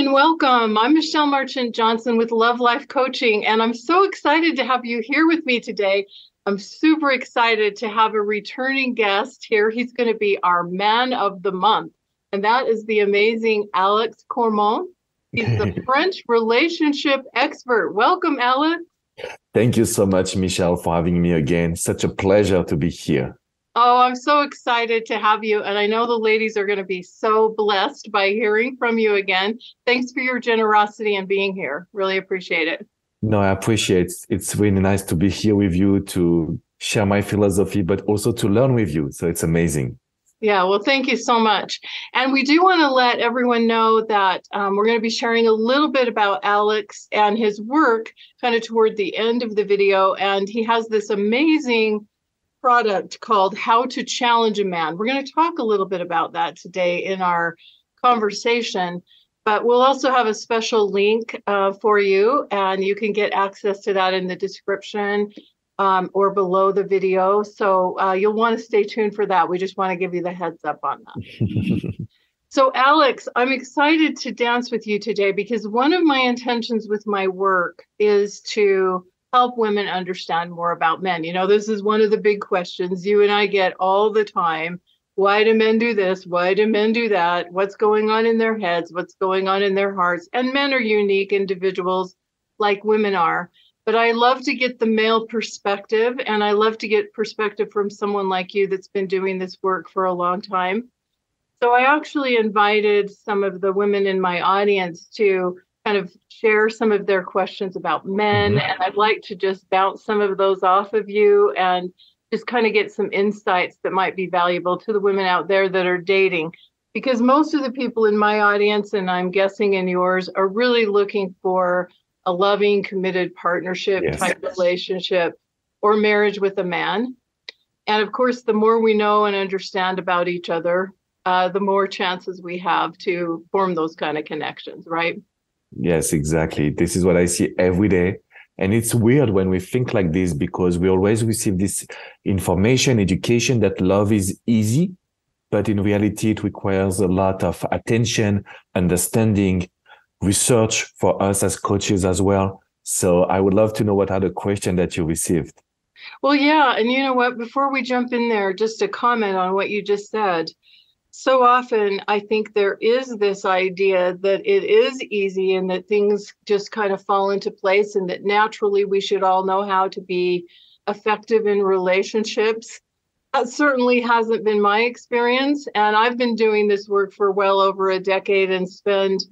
and welcome. I'm Michelle Marchant Johnson with Love Life Coaching, and I'm so excited to have you here with me today. I'm super excited to have a returning guest here. He's going to be our Man of the Month, and that is the amazing Alex Cormont. He's the French relationship expert. Welcome, Alex. Thank you so much, Michelle, for having me again. Such a pleasure to be here. Oh, I'm so excited to have you. And I know the ladies are going to be so blessed by hearing from you again. Thanks for your generosity and being here. Really appreciate it. No, I appreciate it. It's really nice to be here with you to share my philosophy, but also to learn with you. So it's amazing. Yeah, well, thank you so much. And we do want to let everyone know that we're going to be sharing a little bit about Alex and his work kind of toward the end of the video. And he has this amazing product called How to Challenge a Man. We're going to talk a little bit about that today in our conversation, but we'll also have a special link for you, and you can get access to that in the description or below the video. So you'll want to stay tuned for that. We just want to give you the heads up on that. So Alex, I'm excited to dance with you today because one of my intentions with my work is to help women understand more about men. You know, this is one of the big questions you and I get all the time. Why do men do this? Why do men do that? What's going on in their heads? What's going on in their hearts? And men are unique individuals like women are. But I love to get the male perspective, and I love to get perspective from someone like you that's been doing this work for a long time. So I actually invited some of the women in my audience to kind of share some of their questions about men. And I'd like to just bounce some of those off of you and just kind of get some insights that might be valuable to the women out there that are dating. Because most of the people in my audience, and I'm guessing in yours, are really looking for a loving, committed partnership type relationship or marriage with a man. And of course, the more we know and understand about each other, the more chances we have to form those kind of connections, right? Yes, exactly. This is what I see every day. And it's weird when we think like this because we always receive this information, education that love is easy, but in reality, it requires a lot of attention, understanding, research for us as coaches as well. So I would love to know what are the questions that you received. Well, yeah. And you know what, before we jump in there, just a comment on what you just said. So often, I think there is this idea that it is easy and that things just kind of fall into place and that naturally we should all know how to be effective in relationships. That certainly hasn't been my experience. And I've been doing this work for well over a decade and spend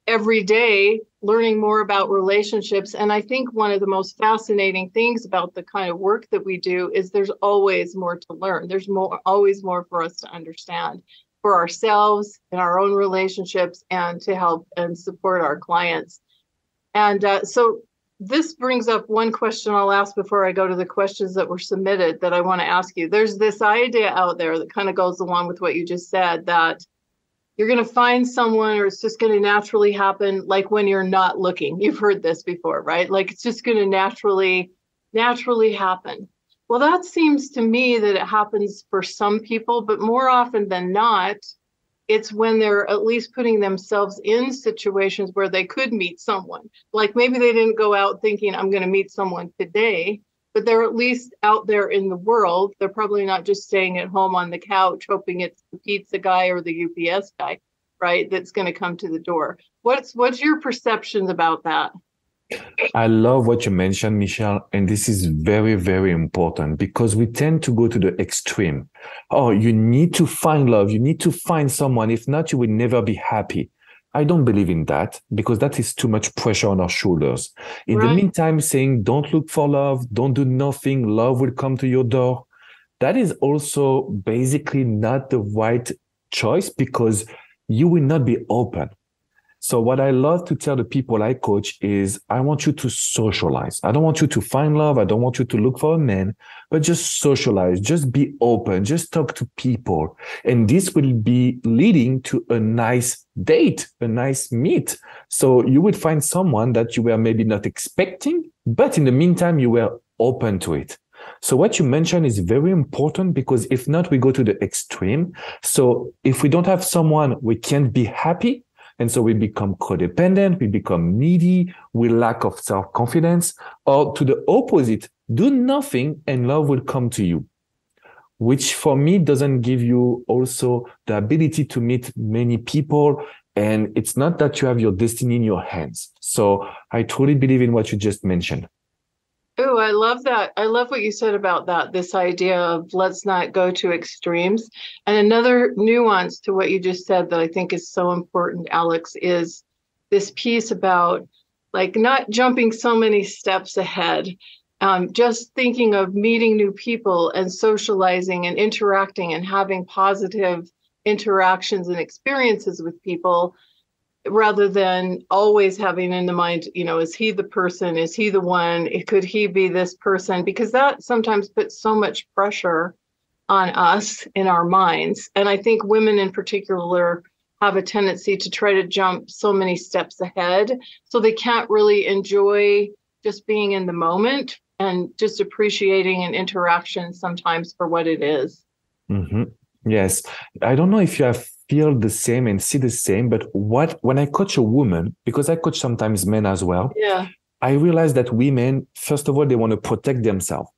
every day learning more about relationships. And I think one of the most fascinating things about the kind of work that we do is there's always more to learn. There's always more for us to understand for ourselves in our own relationships and to help and support our clients. And so this brings up one question I'll ask before I go to the questions that were submitted that I want to ask you. There's this idea out there that kind of goes along with what you just said, that you're going to find someone or it's just going to naturally happen like when you're not looking. You've heard this before, right? Like it's just going to naturally happen. Well, that seems to me that it happens for some people, but more often than not, it's when they're at least putting themselves in situations where they could meet someone. Like maybe they didn't go out thinking I'm going to meet someone today, but they're at least out there in the world. They're probably not just staying at home on the couch, hoping it's the pizza guy or the UPS guy, right? That's going to come to the door. What's your perceptions about that? I love what you mentioned, Michelle, and this is very, very important because we tend to go to the extreme. Oh, you need to find love. You need to find someone. If not, you will never be happy. I don't believe in that because that is too much pressure on our shoulders. In the meantime, saying don't look for love, don't do nothing, love will come to your door. That is also basically not the right choice because you will not be open. So what I love to tell the people I coach is I want you to socialize. I don't want you to find love. I don't want you to look for a man, but just socialize, just be open, just talk to people. And this will be leading to a nice date, a nice meet. So you would find someone that you were maybe not expecting, but in the meantime, you were open to it. So what you mentioned is very important because if not, we go to the extreme. So if we don't have someone, we can't be happy. And so we become codependent, we become needy, we lack of self-confidence, or to the opposite, do nothing and love will come to you, which for me doesn't give you also the ability to meet many people. And it's not that you have your destiny in your hands. So I truly believe in what you just mentioned. Oh, I love that. I love what you said about that, this idea of let's not go to extremes. And another nuance to what you just said that I think is so important, Alex, is this piece about like not jumping so many steps ahead, just thinking of meeting new people and socializing and interacting and having positive interactions and experiences with people, rather than always having in the mind, is he the person? Is he the one? Could he be this person? Because that sometimes puts so much pressure on us in our minds. And I think women in particular have a tendency to try to jump so many steps ahead. So they can't really enjoy just being in the moment and just appreciating an interaction sometimes for what it is. Mm-hmm. Yes. I don't know if you have feel the same and see the same, but when I coach a woman, because I coach sometimes men as well, yeah, I realize that women, first of all, they want to protect themselves.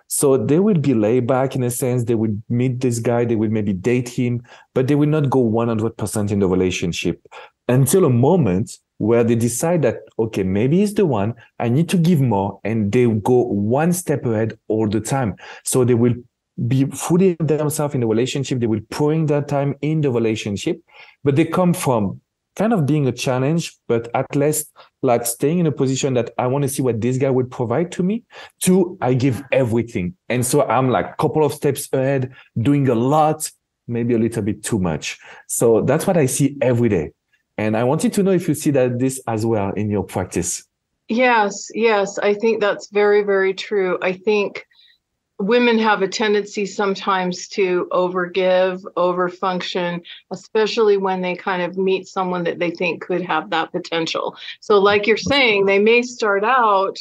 So they will be laid back in a sense. They will meet this guy, they will maybe date him, but they will not go 100% in the relationship until a moment where they decide that, okay, maybe he's the one, I need to give more. And they go one step ahead all the time. So they will be fully themselves in the relationship. They will pouring their time in the relationship, but they come from kind of being a challenge, but at least like staying in a position that I want to see what this guy would provide to me, to I give everything. And so I'm like a couple of steps ahead, doing a lot, maybe a little bit too much. So that's what I see every day. And I wanted to know if you see that this as well in your practice. Yes, I think that's very, very true. I think women have a tendency sometimes to overgive, overfunction, especially when they kind of meet someone that they think could have that potential. So like you're saying, they may start out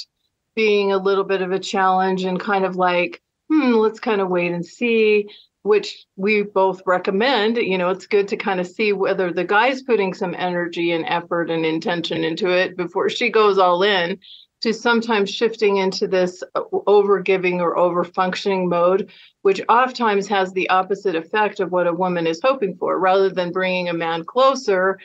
being a little bit of a challenge and kind of like, let's kind of wait and see, which we both recommend. It's good to kind of see whether the guy's putting some energy and effort and intention into it before she goes all in, to sometimes shifting into this over-giving or over-functioning mode, which oftentimes has the opposite effect of what a woman is hoping for. Rather than bringing a man closer,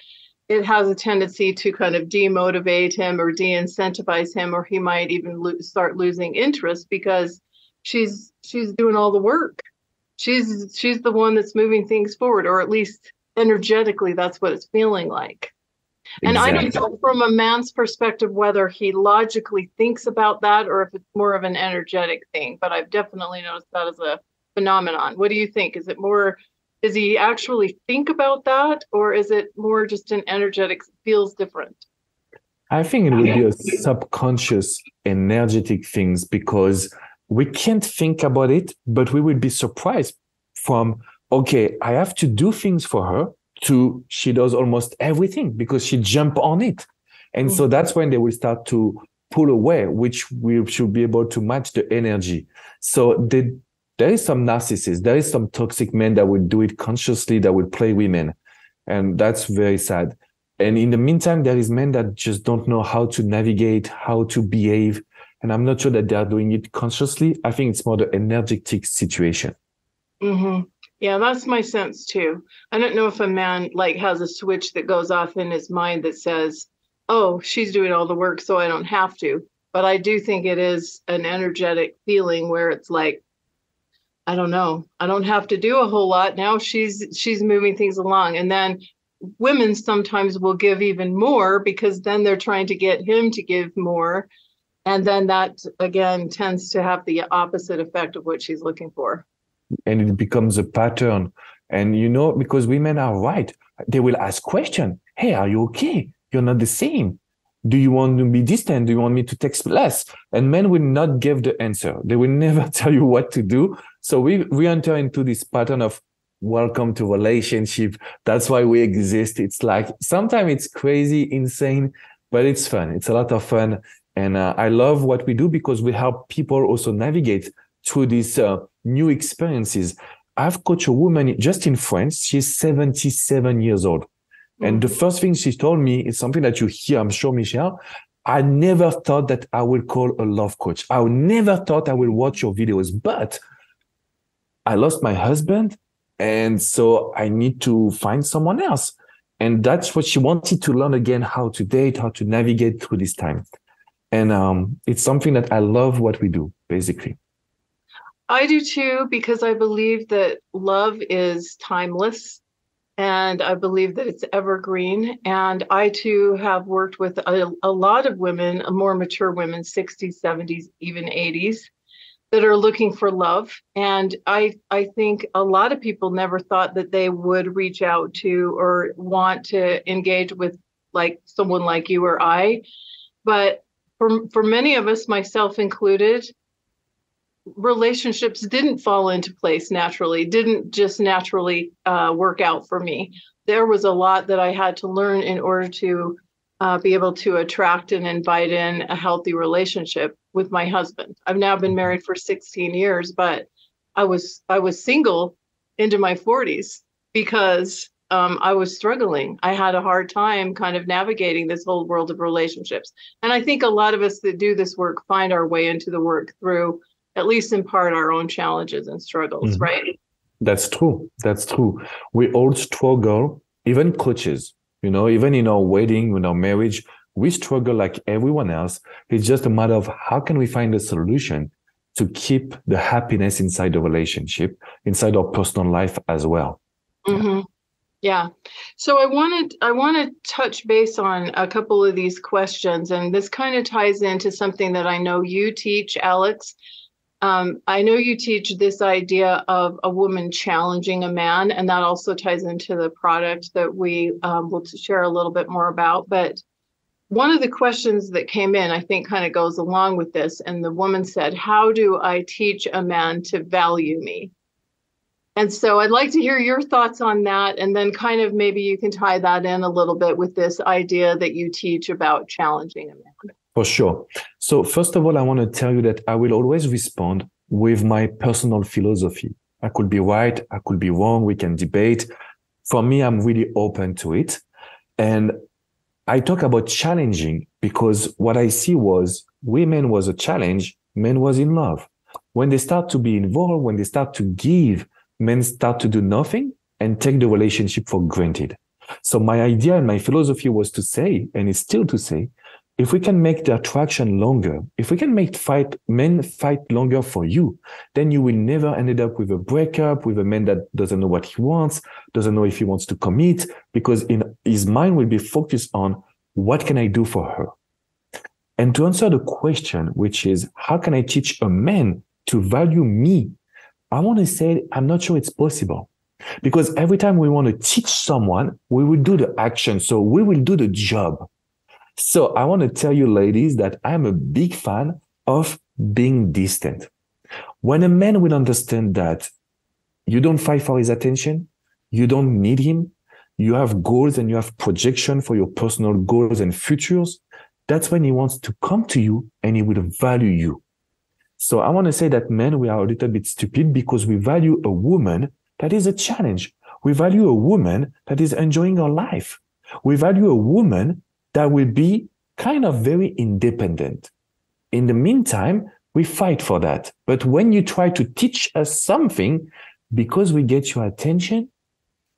it has a tendency to kind of demotivate him or de-incentivize him, or he might even start losing interest because she's doing all the work. She's the one that's moving things forward, or at least energetically, that's what it's feeling like. And exactly. I don't know from a man's perspective whether he logically thinks about that or if it's more of an energetic thing, but I've definitely noticed that as a phenomenon. What do you think? Does he actually think about that, or is it more just an energetic, feels different? I think it would be a subconscious energetic things, because we can't think about it, but we would be surprised from, okay, I have to do things for her, to she does almost everything because she jump on it. And so that's when they will start to pull away, which we should be able to match the energy. So there is some narcissists, there is some toxic men that will do it consciously, that will play women. And that's very sad. And in the meantime, there is men that just don't know how to navigate, how to behave. And I'm not sure that they are doing it consciously. I think it's more the energetic situation. Mm-hmm. Yeah, that's my sense too. I don't know if a man has a switch that goes off in his mind that says, oh, she's doing all the work, so I don't have to. But I do think it is an energetic feeling where it's like, I don't know, I don't have to do a whole lot. Now she's moving things along. And then women sometimes will give even more because then they're trying to get him to give more. And then that, again, tends to have the opposite effect of what she's looking for. And it becomes a pattern. And, because women are right. They will ask questions. Hey, are you okay? You're not the same. Do you want to be distant? Do you want me to text less? And men will not give the answer. They will never tell you what to do. So we enter into this pattern of welcome to relationship. That's why we exist. It's like, sometimes it's crazy, insane, but it's fun. It's a lot of fun. And I love what we do because we help people also navigate through these new experiences. I've coached a woman just in France. She's 77 years old. And the first thing she told me is something that you hear, I'm sure, Michelle. I never thought that I will call a love coach. I never thought I will watch your videos, but I lost my husband. And so I need to find someone else. And that's what she wanted to learn again, how to date, how to navigate through this time. And it's something that I love what we do, basically. I do too, because I believe that love is timeless. And I believe that it's evergreen. And I too have worked with a lot of women, more mature women, 60s, 70s, even 80s, that are looking for love. And I think a lot of people never thought that they would reach out to or want to engage with like someone like you or I. But for many of us, myself included, relationships didn't fall into place naturally, didn't just naturally work out for me. There was a lot that I had to learn in order to be able to attract and invite in a healthy relationship with my husband. I've now been married for 16 years, but I was single into my 40s because I was struggling. I had a hard time kind of navigating this whole world of relationships. And I think a lot of us that do this work find our way into the work through, at least in part, our own challenges and struggles, right? That's true. That's true. We all struggle, even coaches, even in our wedding, in our marriage, we struggle like everyone else. It's just a matter of how can we find a solution to keep the happiness inside the relationship, inside our personal life as well. Mm-hmm. Yeah. So I want to touch base on a couple of these questions, and this kind of ties into something that I know you teach, Alex. I know you teach this idea of a woman challenging a man, and that also ties into the product that we will share a little bit more about. But one of the questions that came in, I think, kind of goes along with this. And the woman said, how do I teach a man to value me? And so I'd like to hear your thoughts on that. And then kind of maybe you can tie that in a little bit with this idea that you teach about challenging a man. For sure. So first of all, I want to tell you that I will always respond with my personal philosophy. I could be right, I could be wrong, we can debate. For me, I'm really open to it. And I talk about challenging because what I see was women was a challenge, men was in love. When they start to be involved, when they start to give, men start to do nothing and take the relationship for granted. So my idea and my philosophy was to say, and it's still to say, if we can make the attraction longer, if we can make men fight longer for you, then you will never end up with a breakup, with a man that doesn't know what he wants, doesn't know if he wants to commit, because in his mind will be focused on what can I do for her? And to answer the question, which is, how can I teach a man to value me? I want to say, I'm not sure it's possible. Because every time we want to teach someone, we will do the action. So we will do the job. So I want to tell you, ladies, that I'm a big fan of being distant. When a man will understand that you don't fight for his attention, you don't need him, you have goals and you have projection for your personal goals and futures, that's when he wants to come to you and he will value you. So I want to say that men, we are a little bit stupid because we value a woman that is a challenge. We value a woman that is enjoying her life. We value a woman that will be kind of very independent. In the meantime, we fight for that. But when you try to teach us something, because we get your attention,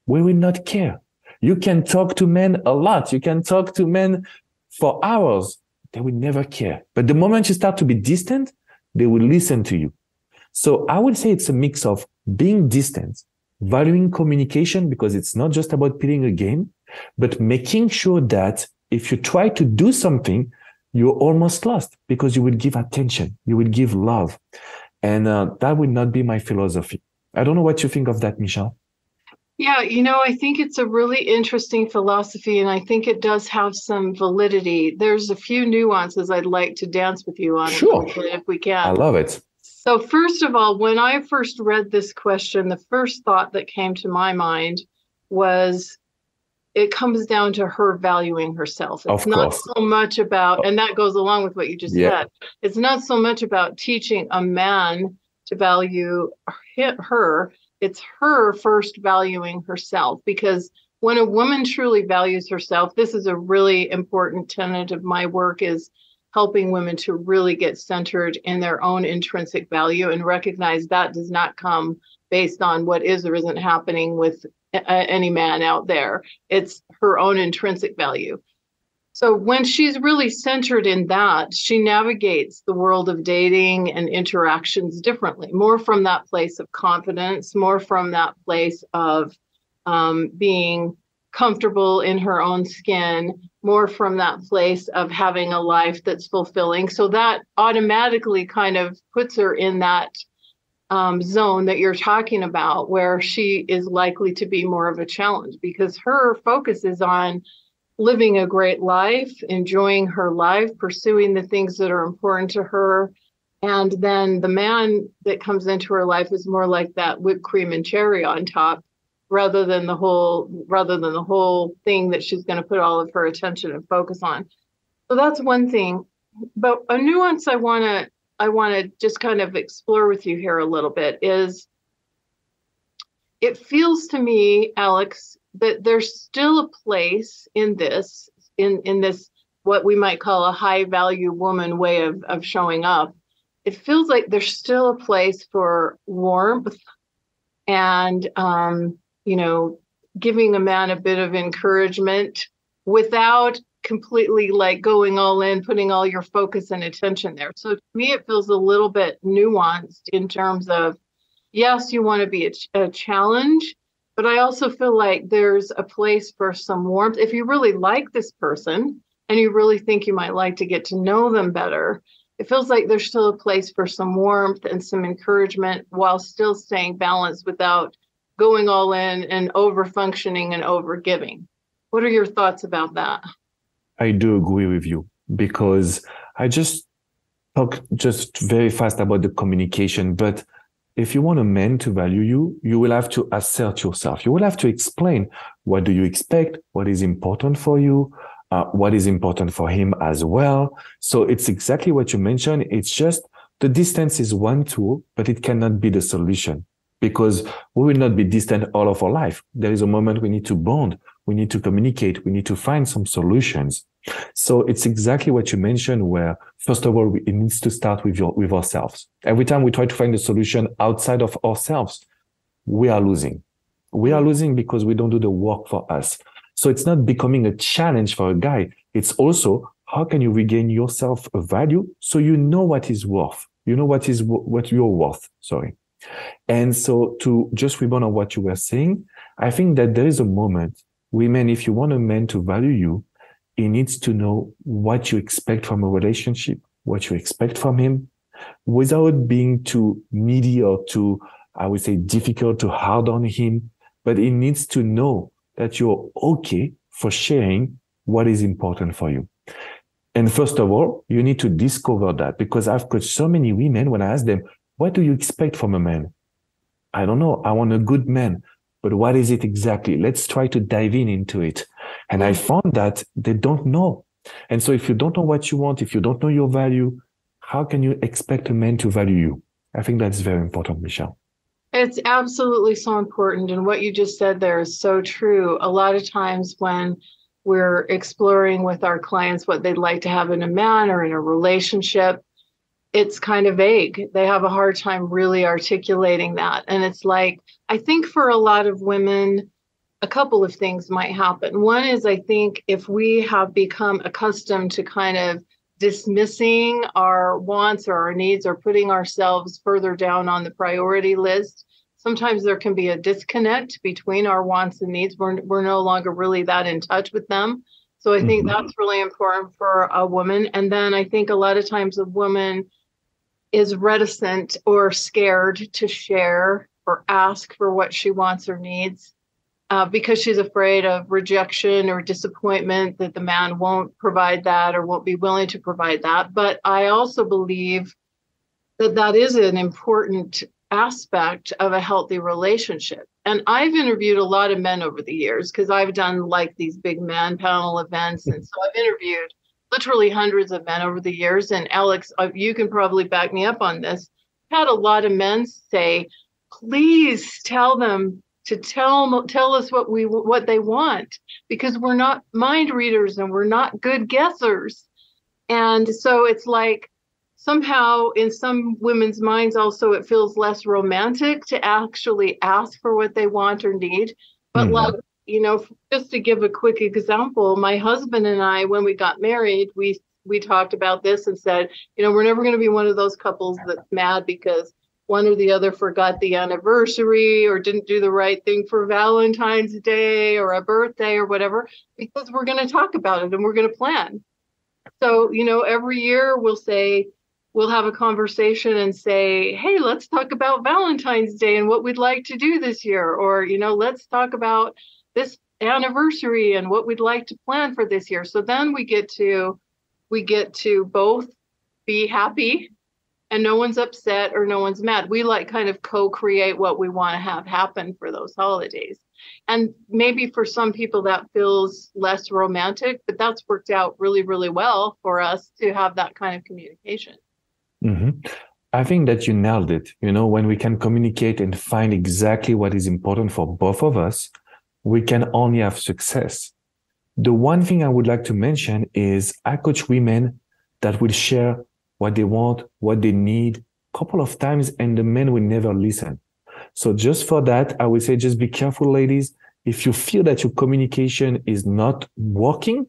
we will not care. You can talk to men a lot. You can talk to men for hours. They will never care. But the moment you start to be distant, they will listen to you. So I would say it's a mix of being distant, valuing communication, because it's not just about playing a game, but making sure that if you try to do something, you're almost lost because you will give attention, you will give love. And that would not be my philosophy. I don't know what you think of that, Michelle. Yeah, I think it's a really interesting philosophy, and I think it does have some validity. There's a few nuances I'd like to dance with you on, sure, if we can. I love it. So first of all, when I first read this question, the first thought that came to my mind was, it comes down to her valuing herself. It's not so much about, and that goes along with what you just said, it's not so much about teaching a man to value her. It's her first valuing herself, because when a woman truly values herself, this is a really important tenet of my work, is helping women to really get centered in their own intrinsic value and recognize that does not come based on what is or isn't happening with any man out there. It's her own intrinsic value. So when she's really centered in that, she navigates the world of dating and interactions differently, more from that place of confidence, more from that place of being comfortable in her own skin, more from that place of having a life that's fulfilling. So that automatically kind of puts her in that zone that you're talking about, where she is likely to be more of a challenge, because her focus is on living a great life, enjoying her life, pursuing the things that are important to her. And then the man that comes into her life is more like that whipped cream and cherry on top, rather than the whole thing that she's going to put all of her attention and focus on. So that's one thing. But a nuance I want to just kind of explore with you here a little bit is, it feels to me, Alex, that there's still a place in this what we might call a high value woman way of showing up. It feels like there's still a place for warmth and giving a man a bit of encouragement without completely like going all in, putting all your focus and attention there. So to me, it feels a little bit nuanced in terms of, yes, you want to be a challenge, but I also feel like there's a place for some warmth. If you really like this person and you really think you might like to get to know them better, it feels like there's still a place for some warmth and some encouragement while still staying balanced without going all in and over functioning and over giving. What are your thoughts about that? I do agree with you, because I just talk just very fast about the communication. But if you want a man to value you, you will have to assert yourself. You will have to explain, what do you expect? What is important for you? What is important for him as well? So it's exactly what you mentioned. It's just the distance is one tool, but it cannot be the solution, because we will not be distant all of our life. There is a moment we need to bond. We need to communicate. We need to find some solutions. So it's exactly what you mentioned, where, first of all, it needs to start with ourselves. Every time we try to find a solution outside of ourselves, we are losing. We are losing because we don't do the work for us. So it's not becoming a challenge for a guy. It's also, how can you regain yourself a value so you know what is worth? You know what you're worth. Sorry. And so to just rebound on what you were saying, I think that there is a moment, women, if you want a man to value you, he needs to know what you expect from a relationship, what you expect from him, without being too needy or too, I would say, difficult, too hard on him. But he needs to know that you're okay for sharing what is important for you. And first of all, you need to discover that, because I've coached so many women, when I ask them, what do you expect from a man? I don't know. I want a good man. But what is it exactly? Let's try to dive into it. And I found that they don't know. And so if you don't know what you want, if you don't know your value, how can you expect a man to value you? I think that's very important, Michelle. It's absolutely so important. And what you just said there is so true. A lot of times when we're exploring with our clients what they'd like to have in a man or in a relationship, it's kind of vague. They have a hard time really articulating that. And it's like, I think for a lot of women, a couple of things might happen. One is, I think if we have become accustomed to kind of dismissing our wants or our needs or putting ourselves further down on the priority list, sometimes there can be a disconnect between our wants and needs. We're no longer really that in touch with them. So I think that's really important for a woman. And then I think a lot of times a woman is reticent or scared to share or ask for what she wants or needs because she's afraid of rejection or disappointment, that the man won't provide that or won't be willing to provide that. But I also believe that that is an important aspect of a healthy relationship. And I've interviewed a lot of men over the years because I've done like these big man panel events. And so I've interviewed literally hundreds of men over the years. And Alex, you can probably back me up on this. I've had a lot of men say, please tell to tell us what they want, because we're not mind readers and we're not good guessers. And so it's like somehow in some women's minds also it feels less romantic to actually ask for what they want or need. But like, just to give a quick example, my husband and I, when we got married, we talked about this and said, we're never going to be one of those couples that's mad because one or the other forgot the anniversary or didn't do the right thing for Valentine's Day or a birthday or whatever, because we're going to talk about it and we're going to plan. So, every year we'll have a conversation and say, hey, let's talk about Valentine's Day and what we'd like to do this year. Or, let's talk about this anniversary and what we'd like to plan for this year. So then we get to both be happy and no one's upset or no one's mad. We like kind of co-create what we want to have happen for those holidays. And maybe for some people that feels less romantic, but that's worked out really, really well for us to have that kind of communication. Mm-hmm. I think that you nailed it. When we can communicate and find exactly what is important for both of us, we can only have success. The one thing I would like to mention is I coach women that will share what they want, what they need a couple of times, and the men will never listen. So just for that, I would say just be careful, ladies. If you feel that your communication is not working,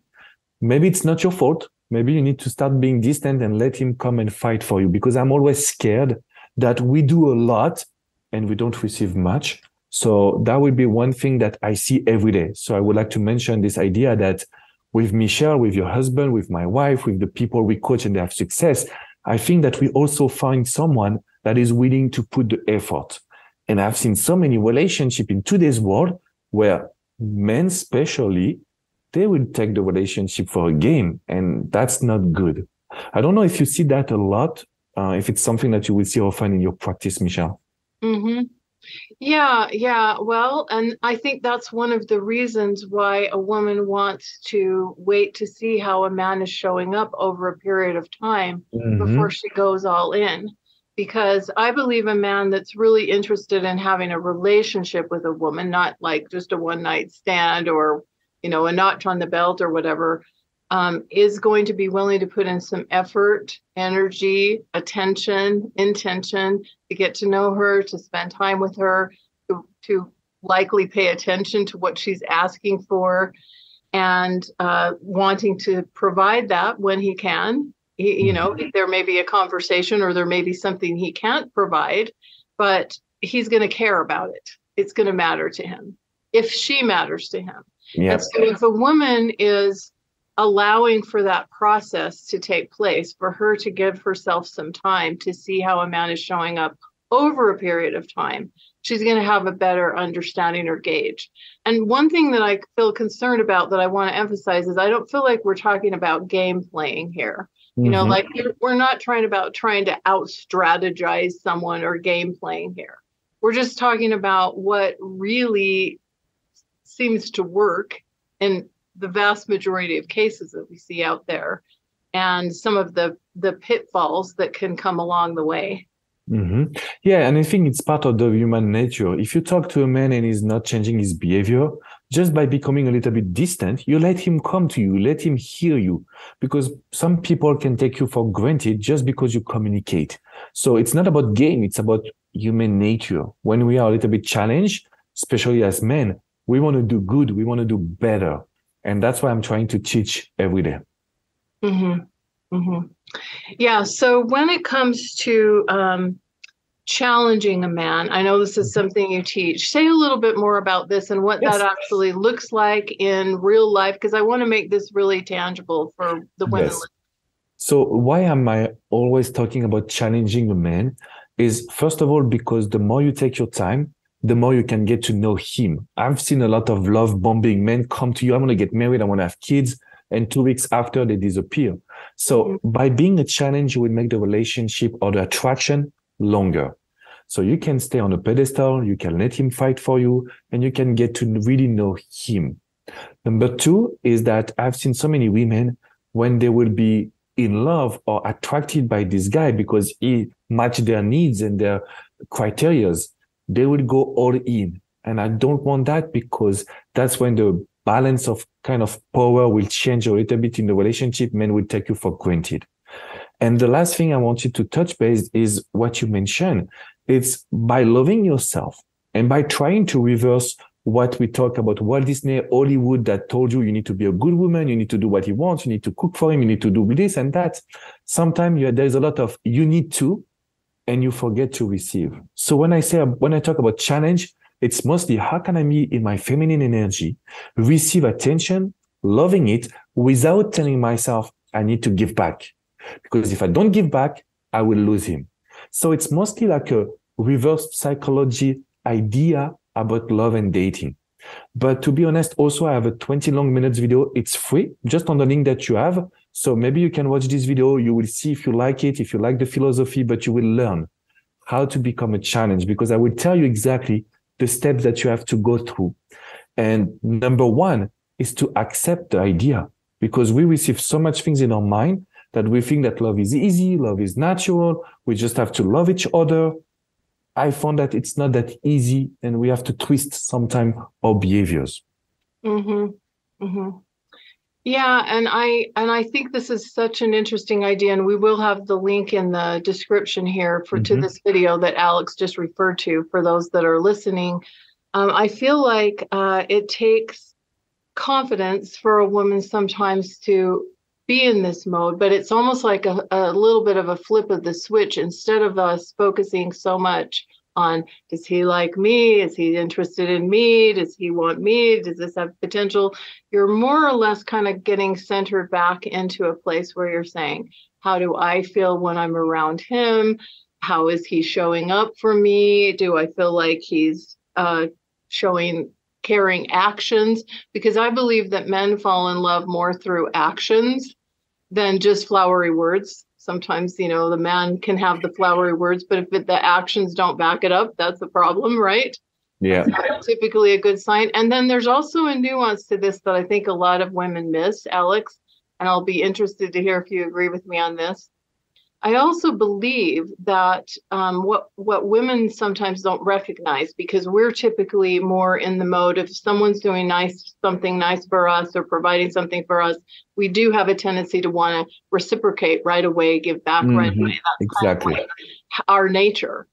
maybe it's not your fault. Maybe you need to start being distant and let him come and fight for you, because I'm always scared that we do a lot and we don't receive much. So that would be one thing that I see every day. So I would like to mention this idea that with Michelle, with your husband, with my wife, with the people we coach and they have success, I think that we also find someone that is willing to put the effort. And I've seen so many relationships in today's world where men especially, they will take the relationship for a game, and that's not good. I don't know if you see that a lot, if it's something that you will see often in your practice, Michelle. Mm-hmm. Yeah. Well, and I think that's one of the reasons why a woman wants to wait to see how a man is showing up over a period of time before she goes all in. Because I believe a man that's really interested in having a relationship with a woman, not like just a one night stand or, a notch on the belt or whatever, is going to be willing to put in some effort, energy, attention, intention to get to know her, to spend time with her, to likely pay attention to what she's asking for, and wanting to provide that when he can. There may be a conversation or there may be something he can't provide, but he's going to care about it. It's going to matter to him if she matters to him. Yes. And so if a woman is allowing for that process to take place, for her to give herself some time to see how a man is showing up over a period of time, she's going to have a better understanding or gauge. And one thing that I feel concerned about that I want to emphasize is I don't feel like we're talking about game playing here. Like we're not trying to out strategize someone or game playing here. We're just talking about what really seems to work in the vast majority of cases that we see out there, and some of the pitfalls that can come along the way. Mm-hmm. Yeah, and I think it's part of the human nature. If you talk to a man and he's not changing his behavior, just by becoming a little bit distant, you let him come to you, let him hear you, because some people can take you for granted just because you communicate. So it's not about game, it's about human nature. When we are a little bit challenged, especially as men, we want to do good, we want to do better. And that's why I'm trying to teach every day. Mm-hmm. Mm-hmm. Yeah. So when it comes to challenging a man, I know this is something you teach. Say a little bit more about this and what that actually looks like in real life, because I want to make this really tangible for the women. Yes. So why am I always talking about challenging a man is, first of all, because the more you take your time, the more you can get to know him. I've seen a lot of love bombing men come to you. I want to get married. I want to have kids. And 2 weeks after, they disappear. So by being a challenge, you will make the relationship or the attraction longer. So you can stay on a pedestal. You can let him fight for you, and you can get to really know him. Number 2 is that I've seen so many women when they will be in love or attracted by this guy because he matched their needs and their criterias, they will go all in. And I don't want that, because that's when the balance of kind of power will change a little bit in the relationship. Men will take you for granted. And the last thing I want you to touch base is what you mentioned. It's by loving yourself and by trying to reverse what we talk about Walt Disney, Hollywood, that told you need to be a good woman, you need to do what he wants, you need to cook for him, you need to do this and that. Sometimes there's a lot of you need to, and you forget to receive. So when I talk about challenge, it's mostly how can I be in my feminine energy, receive attention, loving it, without telling myself I need to give back. Because if I don't give back, I will lose him. So it's mostly like a reverse psychology idea about love and dating. But to be honest, also I have a 20 long minutes video. It's free, just on the link that you have. So maybe you can watch this video. You will see if you like it, if you like the philosophy, but you will learn how to become a challenge, because I will tell you exactly the steps that you have to go through. And number one is to accept the idea, because we receive so much things in our mind that we think that love is easy, love is natural, we just have to love each other. I found that it's not that easy, and we have to twist sometimes our behaviors. Mm-hmm. Mm-hmm. Yeah, and I think this is such an interesting idea, and we will have the link in the description here to this video that Alex just referred to for those that are listening. I feel like it takes confidence for a woman sometimes to be in this mode, but it's almost like a little bit of a flip of the switch. Instead of us focusing so much on, does he like me? Is he interested in me? Does he want me? Does this have potential? You're more or less kind of getting centered back into a place where you're saying, how do I feel when I'm around him? How is he showing up for me? Do I feel like he's showing caring actions? Because I believe that men fall in love more through actions than just flowery words. Sometimes, the man can have the flowery words, but if the actions don't back it up, that's a problem, right? Yeah. That's not typically a good sign. And then there's also a nuance to this that I think a lot of women miss, Alex, and I'll be interested to hear if you agree with me on this. I also believe that what women sometimes don't recognize, because we're typically more in the mode of someone's doing something nice for us or providing something for us, we do have a tendency to want to reciprocate right away, give back right away. That's exactly kind of like our nature.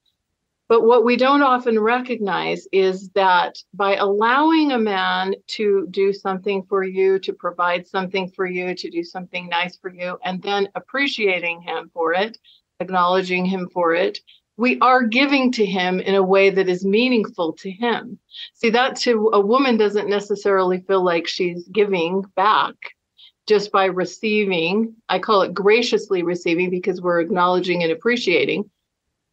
But what we don't often recognize is that by allowing a man to do something for you, to provide something for you, to do something nice for you, and then appreciating him for it, acknowledging him for it, we are giving to him in a way that is meaningful to him. See, that to a woman doesn't necessarily feel like she's giving back just by receiving. I call it graciously receiving, because we're acknowledging and appreciating.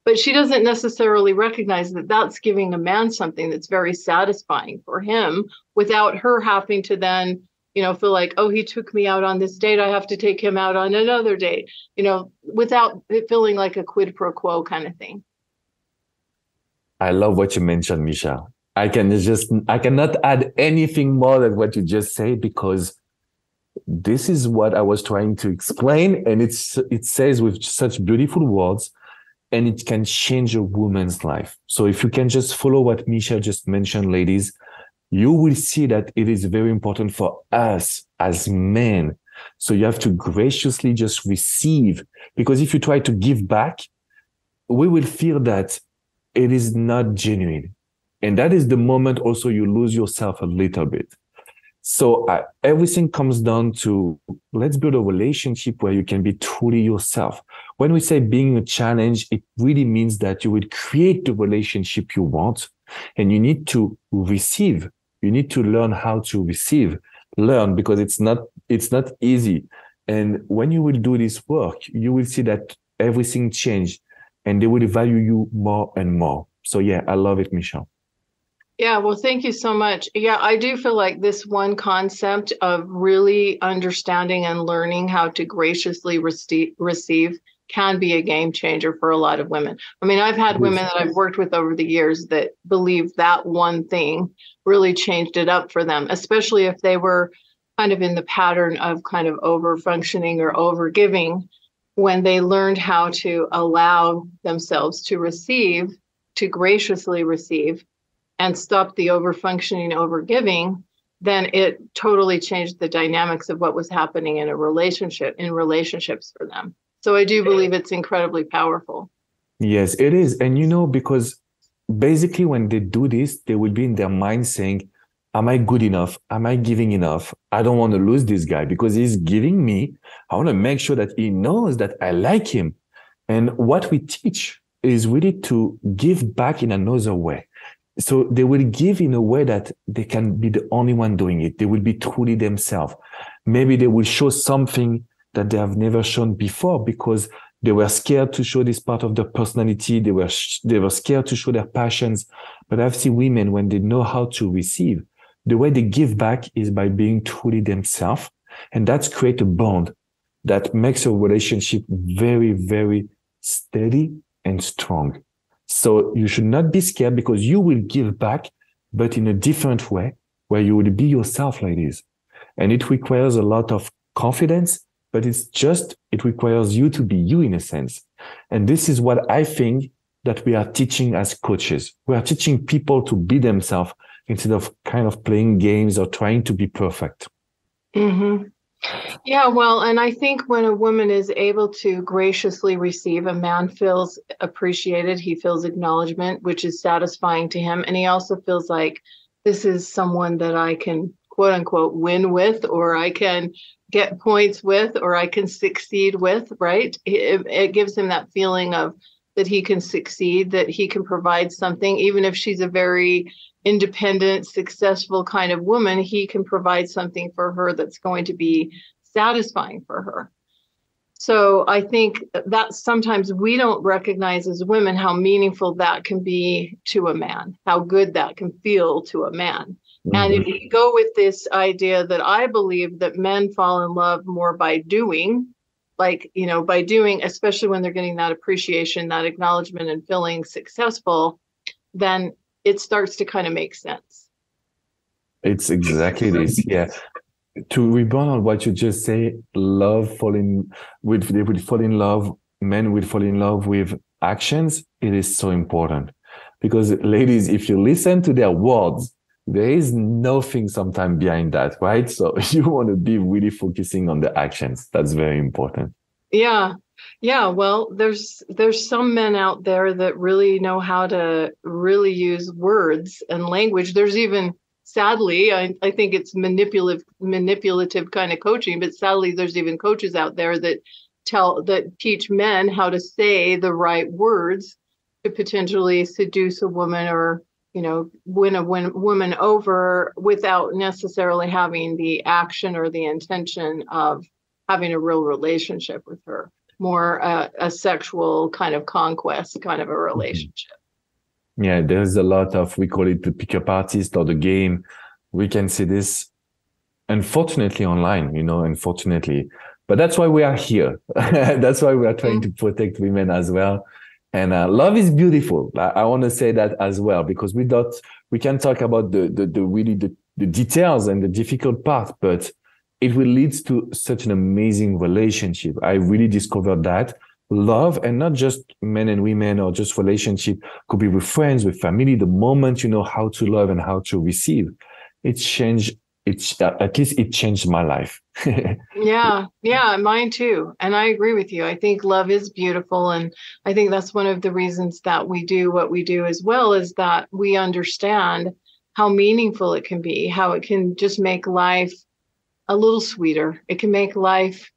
But she doesn't necessarily recognize that that's giving a man something that's very satisfying for him, without her having to then, feel like, oh, he took me out on this date, I have to take him out on another date, without it feeling like a quid pro quo kind of thing. I love what you mentioned, Michelle. I cannot add anything more than what you just said, because this is what I was trying to explain. And it says with such beautiful words, and it can change a woman's life. So if you can just follow what Michelle just mentioned, ladies, you will see that it is very important for us as men. So you have to graciously just receive, because if you try to give back, we will feel that it is not genuine. And that is the moment also you lose yourself a little bit. So everything comes down to, let's build a relationship where you can be truly yourself. When we say being a challenge, it really means that you will create the relationship you want, and you need to receive. You need to learn how to receive, because it's not easy. And when you will do this work, you will see that everything changed, and they will value you more and more. So yeah, I love it, Michelle. Yeah, well, thank you so much. Yeah, I do feel like this one concept of really understanding and learning how to graciously receive can be a game changer for a lot of women. I mean, I've had women that I've worked with over the years that believe that one thing really changed it up for them, especially if they were kind of in the pattern of kind of over functioning or over giving. When they learned how to allow themselves to receive, to graciously receive, and stopped the overfunctioning, overgiving, then it totally changed the dynamics of what was happening in relationships for them. So I do believe it's incredibly powerful. Yes, it is. And because basically when they do this, they will be in their mind saying, am I good enough? Am I giving enough? I don't want to lose this guy because he's giving me. I want to make sure that he knows that I like him. And what we teach is really to give back in another way. So they will give in a way that they can be the only one doing it. They will be truly themselves. Maybe they will show something that they have never shown before because they were scared to show this part of their personality. They were scared to show their passions. But I've seen women, when they know how to receive, the way they give back is by being truly themselves. And that's create a bond that makes a relationship very, very steady and strong. So you should not be scared because you will give back, but in a different way where you will be yourself, ladies. And it requires a lot of confidence, but it requires you to be you in a sense. And this is what I think that we are teaching as coaches. We are teaching people to be themselves instead of kind of playing games or trying to be perfect. Mm-hmm. Yeah, well, and I think when a woman is able to graciously receive, a man feels appreciated, he feels acknowledgement, which is satisfying to him. And he also feels like this is someone that I can, quote unquote, win with, or I can get points with, or I can succeed with, right? It gives him that feeling of that he can succeed, that he can provide something, even if she's a very independent, successful kind of woman, he can provide something for her that's going to be satisfying for her. So I think that sometimes we don't recognize as women how meaningful that can be to a man, how good that can feel to a man. Mm-hmm. And if you go with this idea that I believe that men fall in love more by doing, by doing, especially when they're getting that appreciation, that acknowledgement and feeling successful, then it starts to kind of make sense. It's exactly this. Yeah. To rebound on what you just say, they will fall in love, men will fall in love with actions. It is so important because ladies, if you listen to their words, there is nothing sometimes behind that, right? So you want to be really focusing on the actions. That's very important. Yeah. Yeah, well, there's some men out there that really know how to really use words and language. There's even, sadly, I think it's manipulative kind of coaching, but sadly, there's even coaches out there that teach men how to say the right words to potentially seduce a woman or, win a woman over without necessarily having the action or the intention of having a real relationship with her. More a sexual kind of conquest kind of a relationship. Yeah, there's a lot of, we call it the pickup artist or the game. We can see this, unfortunately, online, unfortunately. But that's why we are here. That's why we are trying to protect women as well. And love is beautiful. I want to say that as well, because we can talk about the details and the difficult part, but it will lead to such an amazing relationship. I really discovered that love, and not just men and women or just relationship, could be with friends, with family. The moment you know how to love and how to receive, at least it changed my life. Yeah, mine too. And I agree with you. I think love is beautiful. And I think that's one of the reasons that we do what we do as well, is that we understand how meaningful it can be, how it can just make life a little sweeter. It can make life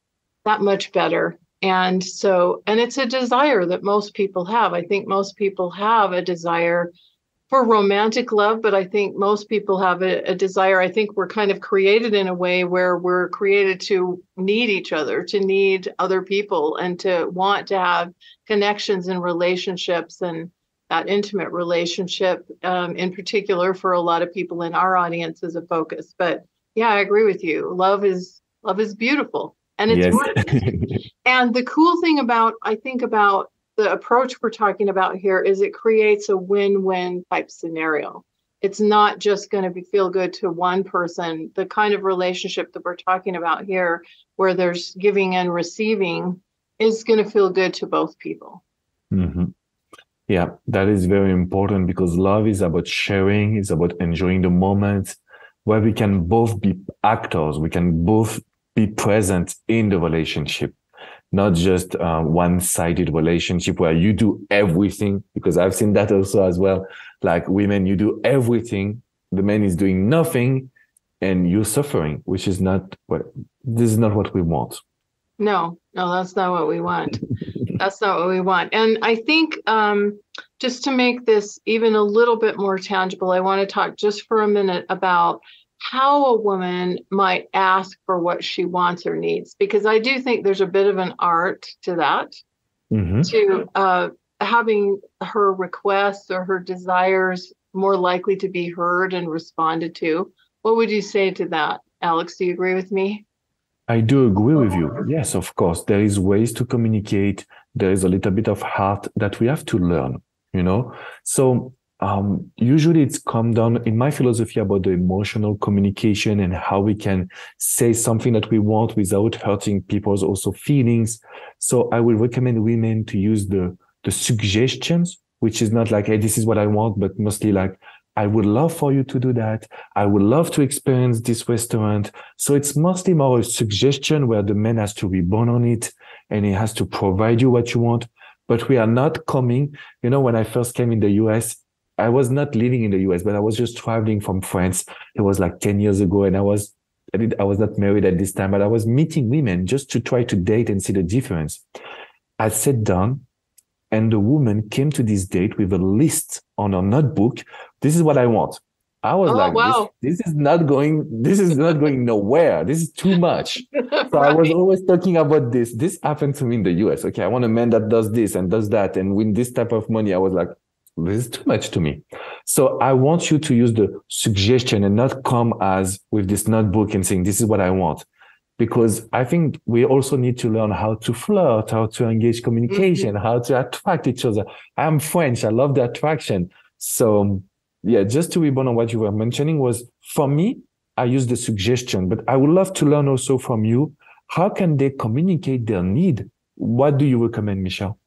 that much better. And it's a desire that most people have. I think most people have a desire for romantic love, but I think most people have a desire. I think we're kind of created in a way where we're created to need each other, to need other people, and to want to have connections and relationships, and that intimate relationship in particular for a lot of people in our audience is a focus. But yeah, I agree with you. Love is beautiful, and it's yes. And the cool thing about the approach we're talking about here is it creates a win-win type scenario. It's not just going to feel good to one person. The kind of relationship that we're talking about here, where there's giving and receiving, is going to feel good to both people. Mm-hmm. Yeah, that is very important because love is about sharing, it's about enjoying the moment where we can both be actors, we can both be present in the relationship, not just one-sided relationship where you do everything, because I've seen that also as well. Like women, you do everything, the man is doing nothing, and you're suffering, which is not what this is not what we want. No, no, that's not what we want. That's not what we want. And I think just to make this even a little bit more tangible, I want to talk just for a minute about how a woman might ask for what she wants or needs, because I do think there's a bit of an art to that, to having her requests or her desires more likely to be heard and responded to. What would you say to that, Alex? Do you agree with me? I do agree with you. Yes, of course. There is ways to communicate. There is a little bit of art that we have to learn, you know? So usually it's come down in my philosophy about the emotional communication and how we can say something that we want without hurting people's also feelings. So I would recommend women to use the suggestions, which is not like, hey, this is what I want, but mostly like, I would love for you to do that. I would love to experience this restaurant. So it's mostly more a suggestion where the man has to respond on it and he has to provide you what you want. But we are not coming, you know, when I first came in the US, I was not living in the US, but I was just traveling from France. It was like 10 years ago. And I was not married at this time, but I was meeting women just to try to date and see the difference. I sat down and the woman came to this date with a list on her notebook. This is what I want. I was like, wow. this is not going nowhere. This is too much. So Right. I was always talking about this. This happened to me in the US. Okay, I want a man that does this and does that and win this type of money. I was like, this is too much to me. So I want you to use the suggestion and not come as with this notebook and saying, this is what I want. Because I think we also need to learn how to flirt, how to engage communication, how to attract each other. I'm French. I love the attraction. So yeah, just to rebound on what you were mentioning was, for me, I use the suggestion, but I would love to learn also from you. How can they communicate their need? What do you recommend, Michelle?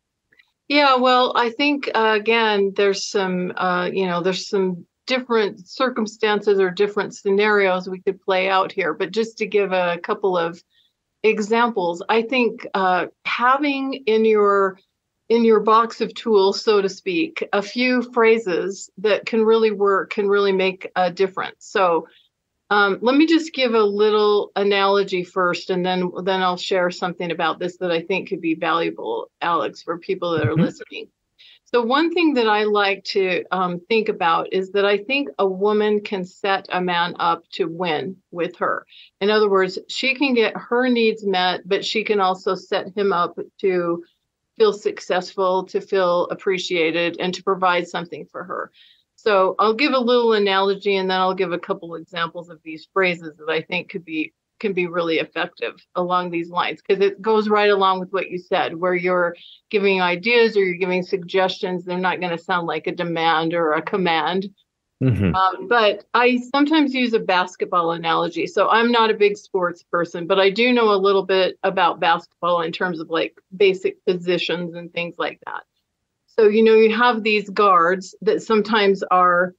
Yeah, well, I think again, there's some there's some different circumstances or different scenarios we could play out here. But just to give a couple of examples, I think having in your box of tools, so to speak, a few phrases that can really work, can really make a difference. So let me just give a little analogy first, and then I'll share something about this that I think could be valuable, Alex, for people that are listening. So one thing that I like to think about is that I think a woman can set a man up to win with her. In other words, she can get her needs met, but she can also set him up to feel successful, to feel appreciated, and to provide something for her. So I'll give a little analogy, and then I'll give a couple examples of these phrases that I think can be really effective along these lines, because it goes right along with what you said, where you're giving ideas or you're giving suggestions. They're not going to sound like a demand or a command. But I sometimes use a basketball analogy. So I'm not a big sports person, but I do know a little bit about basketball in terms of like basic positions and things like that. So, you have these guards that sometimes are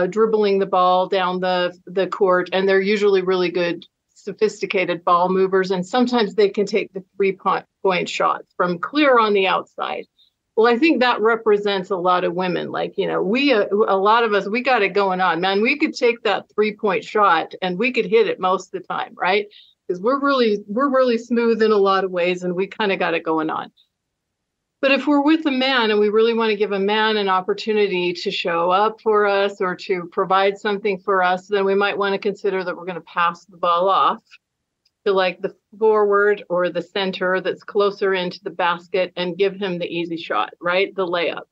dribbling the ball down the court, and they're usually really good, sophisticated ball movers. And sometimes they can take the 3-point shots from clear on the outside. Well, I think that represents a lot of women. Like, a lot of us, we got it going on, man. We could take that 3-point shot and we could hit it most of the time, right? Because we're really smooth in a lot of ways, and we kind of got it going on. But if we're with a man and we really want to give a man an opportunity to show up for us or to provide something for us, then we might want to consider that we're going to pass the ball off to like the forward or the center that's closer into the basket and give him the easy shot, right? The layup.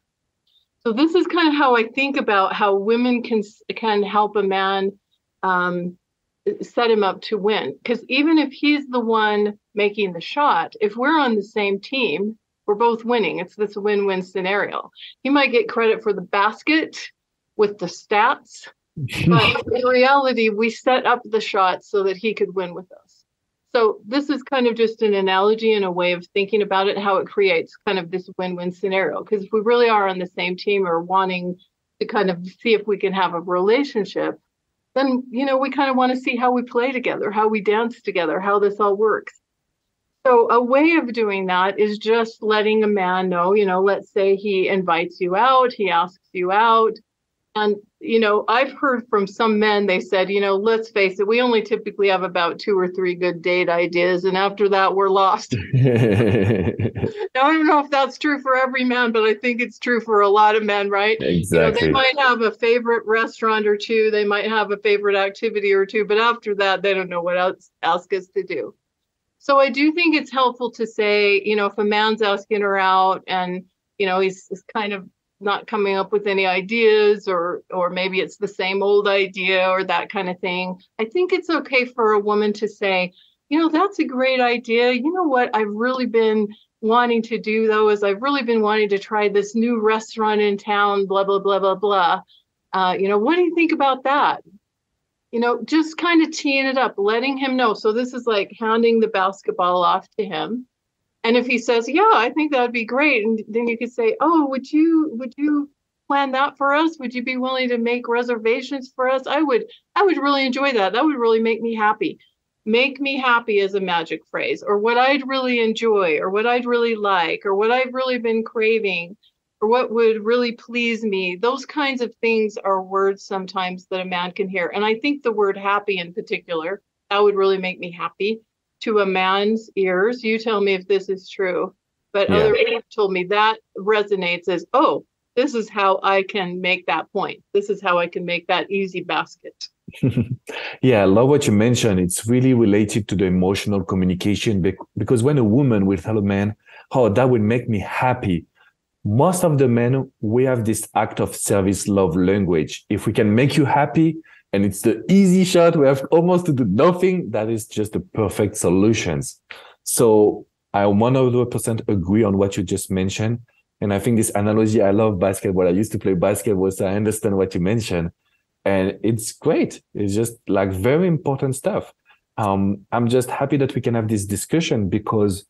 So this is kind of how I think about how women can help a man set him up to win. Because even if he's the one making the shot, if we're on the same team, we're both winning. It's this win-win scenario. He might get credit for the basket with the stats, but in reality, we set up the shot so that he could win with us. So this is kind of just an analogy and a way of thinking about it, how it creates kind of this win-win scenario. Because if we really are on the same team or wanting to kind of see if we can have a relationship, then, we kind of want to see how we play together, how we dance together, how this all works. So a way of doing that is just letting a man know, let's say he invites you out, he asks you out. And, I've heard from some men, they said, let's face it, we only typically have about 2 or 3 good date ideas. And after that, we're lost. Now, I don't know if that's true for every man, but I think it's true for a lot of men, right? Exactly. They might have a favorite restaurant or two. They might have a favorite activity or two. But after that, they don't know what else ask us to do. So I do think it's helpful to say, if a man's asking her out and, he's kind of not coming up with any ideas, or maybe it's the same old idea or that kind of thing. I think it's okay for a woman to say, that's a great idea. You know what I've really been wanting to do, though, is I've really been wanting to try this new restaurant in town, blah, blah, blah, blah, blah. What do you think about that? Just kind of teeing it up, letting him know. So this is like handing the basketball off to him. And if he says, yeah, I think that would be great. And then you could say, oh, would you plan that for us? Would you be willing to make reservations for us? I would really enjoy that. That would really make me happy. Make me happy is a magic phrase, or what I'd really enjoy, or what I'd really like, or what I've really been craving, or what would really please me. Those kinds of things are words sometimes that a man can hear. And I think the word happy in particular, that would really make me happy. To a man's ears, you tell me if this is true, but other people told me that resonates as, oh, this is how I can make that point. This is how I can make that easy basket. Yeah, I love what you mentioned. It's really related to the emotional communication, because when a woman will tell a man, oh, that would make me happy, most of the men, we have this act of service love language. If we can make you happy, and it's the easy shot, we have almost to do nothing, that is just the perfect solutions. So I 100% agree on what you just mentioned. And I think this analogy, I love basketball. I used to play basketball, so I understand what you mentioned. And it's great. It's just like very important stuff. I'm just happy that we can have this discussion, because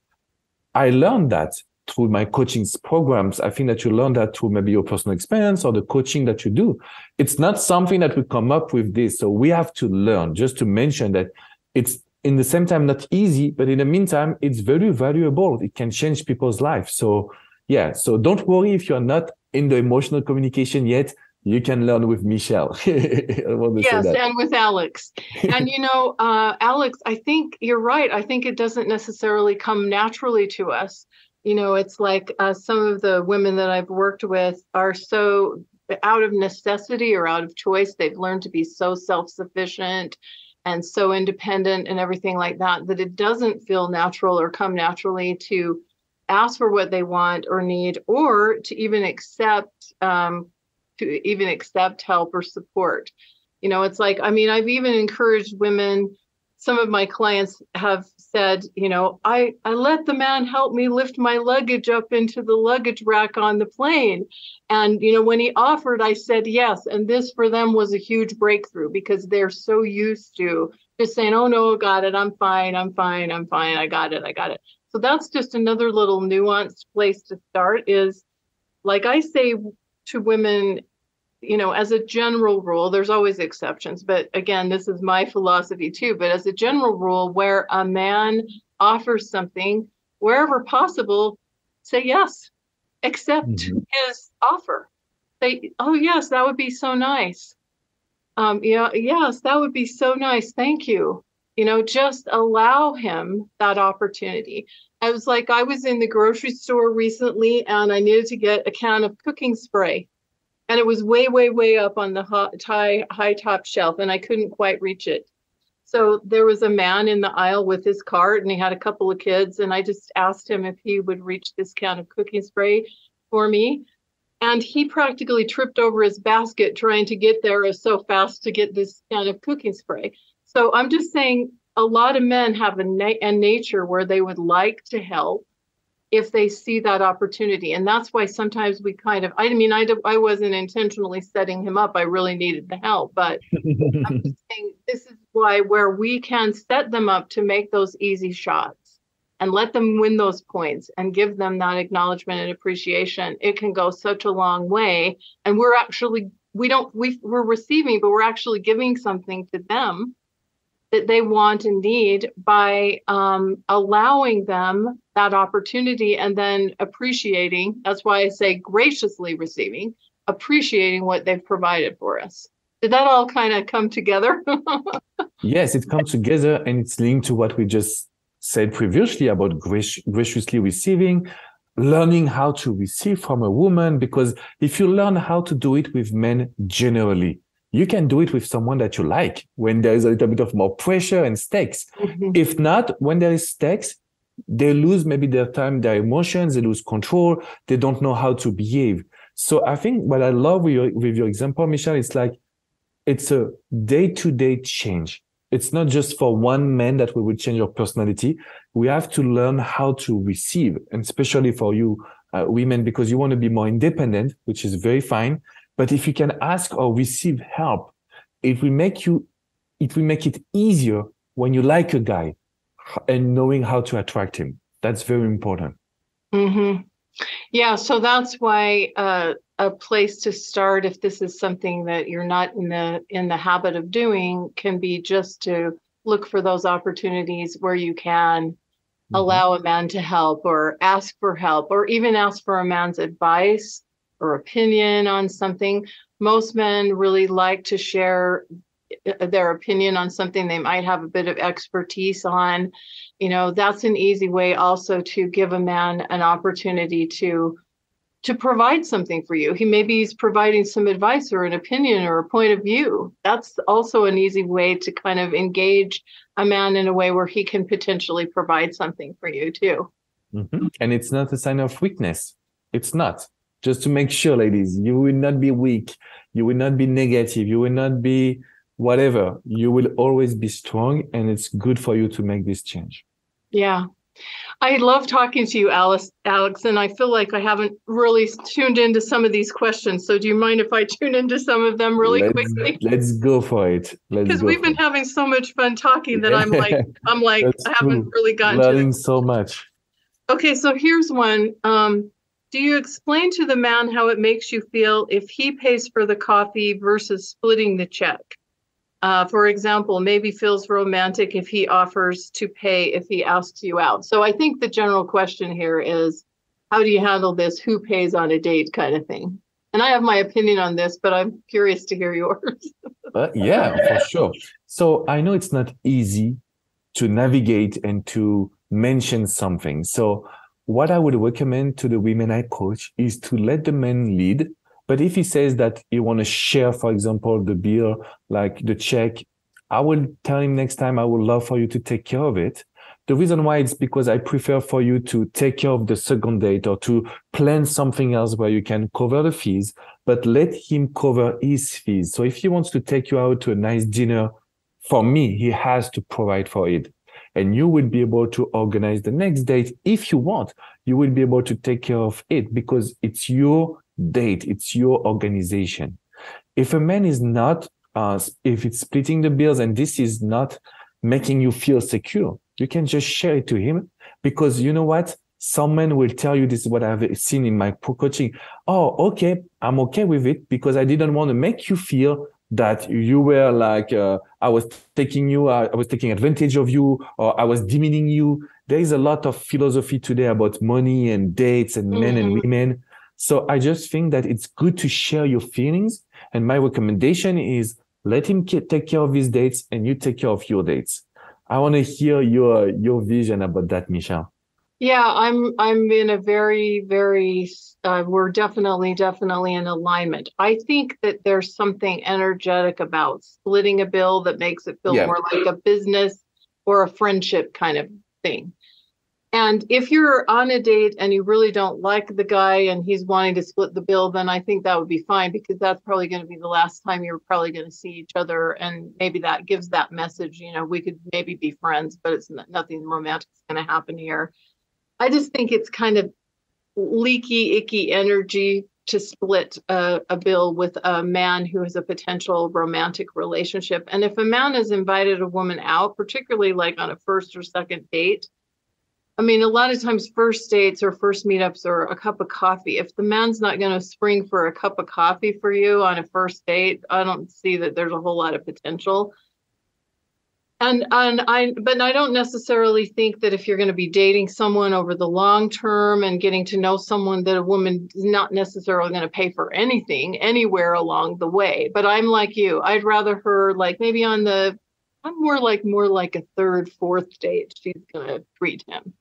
I learned that through my coaching programs. I think that you learn that through maybe your personal experience or the coaching that you do. It's not something that we come up with this. So we have to learn, just to mention that it's in the same time not easy, but in the meantime, it's very valuable. It can change people's lives. So yeah, so don't worry if you're not in the emotional communication yet. You can learn with Michelle. Yes, and with Alex. And, Alex, I think you're right. I think it doesn't necessarily come naturally to us. It's like some of the women that I've worked with are so out of necessity or out of choice. They've learned to be so self-sufficient and so independent and everything like that, that it doesn't feel natural or come naturally to ask for what they want or need, or to even accept help or support. It's like, I've even encouraged women. Some of my clients have said, I let the man help me lift my luggage up into the luggage rack on the plane. And, when he offered, I said yes. And this for them was a huge breakthrough, because they're so used to just saying, oh, no, got it. I'm fine. I got it. So that's just another little nuanced place to start, is like I say to women, as a general rule, there's always exceptions, but again, this is my philosophy too, but as a general rule, where a man offers something, wherever possible, say yes, accept his offer. Say, oh yes, that would be so nice. Yes, that would be so nice. Thank you. Just allow him that opportunity. I was in the grocery store recently, and I needed to get a can of cooking spray. And it was way, way, way up on the high top shelf, and I couldn't quite reach it. So there was a man in the aisle with his cart, and he had a couple of kids, and I just asked him if he would reach this can of cooking spray for me. And he practically tripped over his basket trying to get there so fast to get this can of cooking spray. So I'm just saying, a lot of men have a nature where they would like to help if they see that opportunity. And that's why sometimes we kind of, I wasn't intentionally setting him up. I really needed the help, but I'm just saying, this is why where we can set them up to make those easy shots and let them win those points and give them that acknowledgement and appreciation, it can go such a long way. And we're actually, we're receiving, but we're actually giving something to them that they want and need by allowing them that opportunity and then appreciating. That's why I say graciously receiving, appreciating what they've provided for us. Did that all kind of come together? Yes, it comes together, and it's linked to what we just said previously about graciously receiving, learning how to receive from a woman, because if you learn how to do it with men generally, you can do it with someone that you like when there is a little bit of more pressure and stakes. Mm-hmm. If not, when there is stakes, they lose maybe their time, their emotions, they lose control, they don't know how to behave. So I think what I love with your example, Michelle, it's like, it's a day-to-day change. It's not just for one man that we will change your personality. We have to learn how to receive, and especially for you women, because you want to be more independent, which is very fine. But if you can ask or receive help, it will make it easier when you like a guy and knowing how to attract him. That's very important. Mm-hmm. Yeah, so that's why a place to start, if this is something that you're not in the habit of doing, can be just to look for those opportunities where you can allow a man to help or ask for help, or even ask for a man's advice or opinion on something. Most men really like to share their opinion on something they might have a bit of expertise on. You know, that's an easy way also to give a man an opportunity to provide something for you. He's providing some advice or an opinion or a point of view. That's also an easy way to kind of engage a man in a way where he can potentially provide something for you too. Mm-hmm. And it's not a sign of weakness. It's not. Just to make sure, ladies, you will not be weak. You will not be negative. You will not be whatever. You will always be strong, and it's good for you to make this change. Yeah. I love talking to you, Alex, and I feel like I haven't really tuned into some of these questions. So do you mind if I tune into some of them really quickly? Let's go for it. Because we've been having so much fun talking that I'm like, I haven't really gotten learning so much. Okay, so here's one. Do you explain to the man how it makes you feel if he pays for the coffee versus splitting the check? For example, maybe feels romantic if he offers to pay if he asks you out. So I think the general question here is, how do you handle this? Who pays on a date kind of thing? And I have my opinion on this, but I'm curious to hear yours. Yeah, for sure. So I know it's not easy to navigate and to mention something. So what I would recommend to the women I coach is to let the men lead. But if he says that he want to share, for example, the bill, like the check, I will tell him next time, I would love for you to take care of it. The reason why it's because I prefer for you to take care of the second date or to plan something else where you can cover the fees, but let him cover his fees. So if he wants to take you out to a nice dinner, for me, he has to provide for it. And you will be able to organize the next date. If you want, you will be able to take care of it because it's your date, it's your organization. If a man is not, if it's splitting the bills and this is not making you feel secure, you can just share it to him, because you know what? Some men will tell you, this is what I've seen in my coaching. Oh, okay, I'm okay with it because I didn't want to make you feel that you were like, I was taking advantage of you, or I was demeaning you. There is a lot of philosophy today about money and dates and men and women. So I just think that it's good to share your feelings. And my recommendation is let him take care of his dates and you take care of your dates. I want to hear your vision about that, Michelle. Yeah, I'm in a very, very, we're definitely in alignment. I think that there's something energetic about splitting a bill that makes it feel more like a business or a friendship kind of thing. And if you're on a date and you really don't like the guy and he's wanting to split the bill, then I think that would be fine, because that's probably going to be the last time you're probably going to see each other. And maybe that gives that message, you know, we could maybe be friends, but it's nothing romantic is going to happen here. I just think it's kind of leaky, icky energy to split a bill with a man who has a potential romantic relationship. And if a man has invited a woman out, particularly like on a first or second date, I mean, a lot of times first dates or first meetups or a cup of coffee, if the man's not going to spring for a cup of coffee for you on a first date, I don't see that there's a whole lot of potential. But I don't necessarily think that if you're going to be dating someone over the long term and getting to know someone, that a woman is not necessarily going to pay for anything anywhere along the way. But I'm like you. I'd rather her like maybe I'm more like a third, fourth date. She's going to treat him,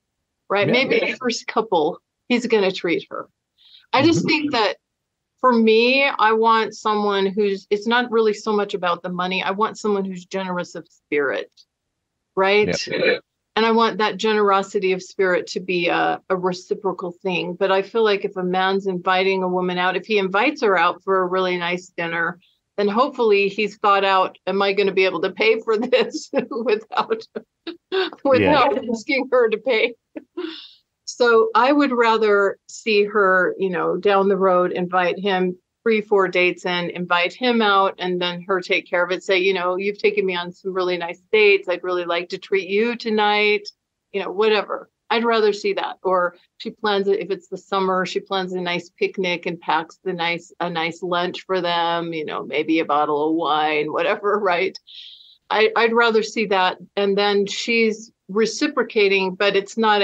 right? Yeah, maybe the first couple, he's going to treat her. I just think that for me, I want someone it's not really so much about the money. I want someone who's generous of spirit, right? Yeah. And I want that generosity of spirit to be a reciprocal thing. But I feel like if a man's inviting a woman out, if he invites her out for a really nice dinner, then hopefully he's thought out, am I going to be able to pay for this without asking her to pay? So I would rather see her, down the road, invite him 3-4 dates in, invite him out, and then her take care of it. Say, you've taken me on some really nice dates. I'd really like to treat you tonight, whatever. I'd rather see that. Or she plans it, if it's the summer, she plans a nice picnic and packs a nice lunch for them, maybe a bottle of wine, whatever, right? I'd rather see that. And then she's reciprocating, but it's not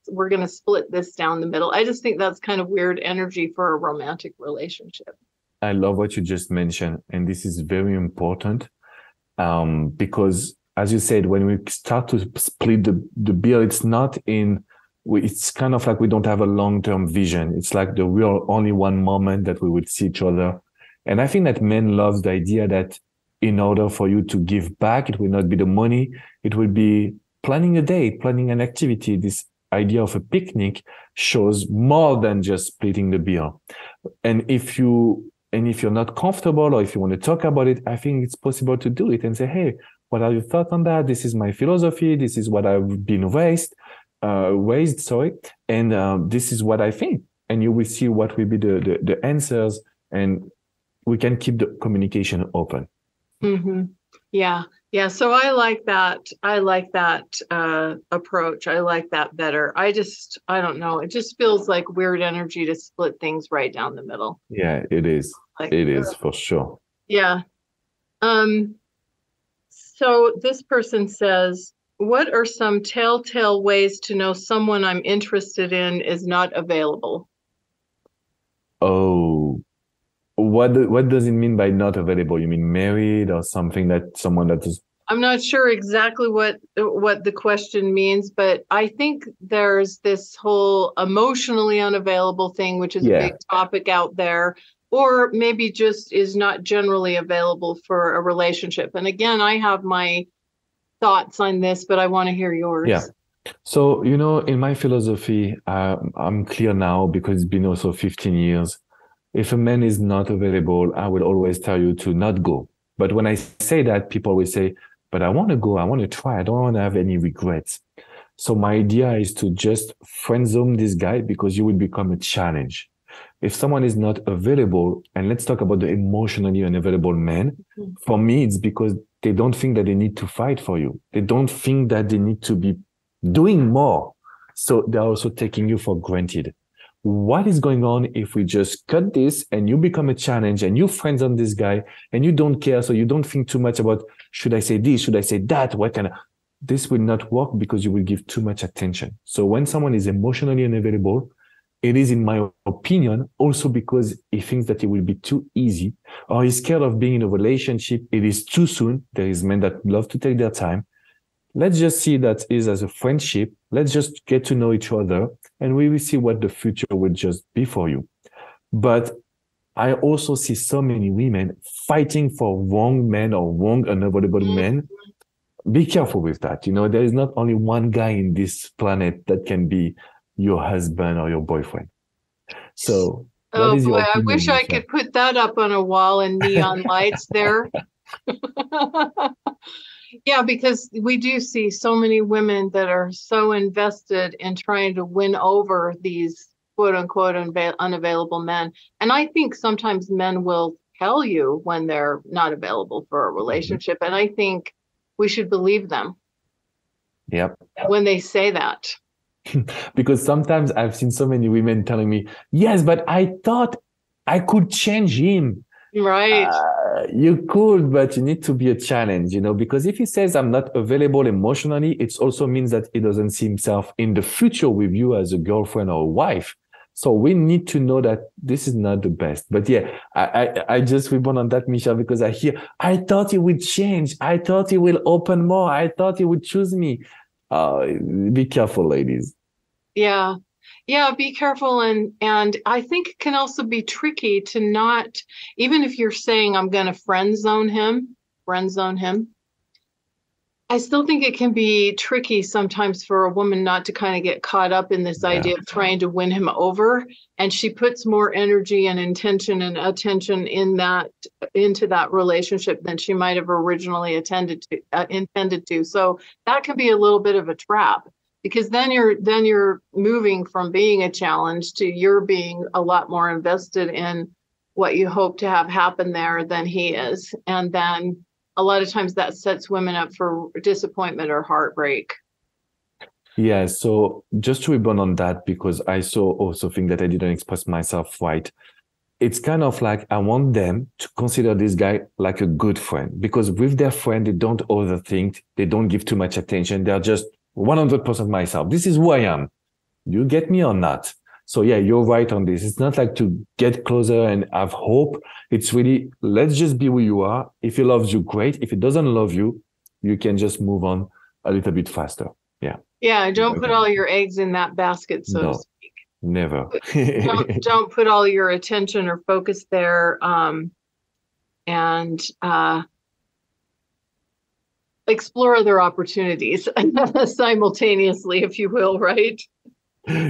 we're going to split this down the middle. I just think that's kind of weird energy for a romantic relationship. I love what you just mentioned. And this is very important because, as you said, when we start to split the bill, it's kind of like we don't have a long-term vision. It's like the real only one moment that we would see each other. And I think that men love the idea that in order for you to give back, it will not be the money. It will be planning a date, planning an activity. This idea of a picnic shows more than just splitting the bill. And if you're not comfortable, or if you want to talk about it, I think it's possible to do it and say, hey, what are your thoughts on that? This is my philosophy. This is what I've been raised, and this is what I think. And you will see what will be the answers, and we can keep the communication open. Mm-hmm. Yeah. Yeah. So I like that. Approach. I like that better. I don't know. It just feels like weird energy to split things right down the middle. Yeah, it is. It is for sure. Yeah. So this person says, what are some telltale ways to know someone I'm interested in is not available? Oh, what does it mean by not available? You mean married or something, that someone that is? I'm not sure exactly what the question means, but I think there's this whole emotionally unavailable thing, which is a big topic out there, or maybe just is not generally available for a relationship. And again, I have my thoughts on this, but I want to hear yours. Yeah. So, in my philosophy, I'm clear now because it's been also 15 years. If a man is not available, I will always tell you to not go. But when I say that, people will say, but I want to go, I want to try, I don't want to have any regrets. So my idea is to just friend zone this guy, because you will become a challenge. If someone is not available, and let's talk about the emotionally unavailable men, for me, it's because they don't think that they need to fight for you. They don't think that they need to be doing more. So they're also taking you for granted. What is going on if we just cut this and you become a challenge and you friends on this guy and you don't care, so you don't think too much about, should I say this, should I say that, this will not work, because you will give too much attention. So when someone is emotionally unavailable, it is, in my opinion, also because he thinks that it will be too easy, or he's scared of being in a relationship. It is too soon. There is men that love to take their time. Let's just see that is as a friendship. Let's just get to know each other, and we will see what the future will just be for you. But I also see so many women fighting for wrong men or wrong unavailable men. Be careful with that. There is not only one guy in this planet that can be your husband or your boyfriend. So what is your opinion, I wish I could put that up on a wall in neon lights there. Yeah, because we do see so many women that are so invested in trying to win over these quote unquote unavailable men. And I think sometimes men will tell you when they're not available for a relationship. And I think we should believe them. Yep. When they say that. Because sometimes I've seen so many women telling me, yes, but I thought I could change him. Right. You could, but you need to be a challenge, because if he says I'm not available emotionally, it also means that he doesn't see himself in the future with you as a girlfriend or a wife. So we need to know that this is not the best. But yeah, I just rebound on that, Michelle, because I thought he would change. I thought he will open more. I thought he would choose me. Be careful, ladies. Yeah. Yeah, be careful. And I think it can also be tricky to not, even if you're saying I'm going to friend zone him, I still think it can be tricky sometimes for a woman not to kind of get caught up in this idea of trying to win him over. And she puts more energy and intention and attention into that relationship than she might have originally intended to. So that can be a little bit of a trap, because then you're moving from being a challenge to you're being a lot more invested in what you hope to have happen there than he is. And then a lot of times that sets women up for disappointment or heartbreak. Yeah, so just to rebound on that, because I also think that I didn't express myself right. It's kind of like I want them to consider this guy like a good friend, because with their friend, they don't overthink, they don't give too much attention. They're just 100% myself. This is who I am. You get me or not? So yeah, you're right on this. It's not like to get closer and have hope. It's really, let's just be who you are. If he loves you, great. If he doesn't love you, you can just move on a little bit faster. Yeah. Yeah. Don't put all your eggs in that basket, so to speak. Never. don't put all your attention or focus there. And explore other opportunities simultaneously, if you will, right?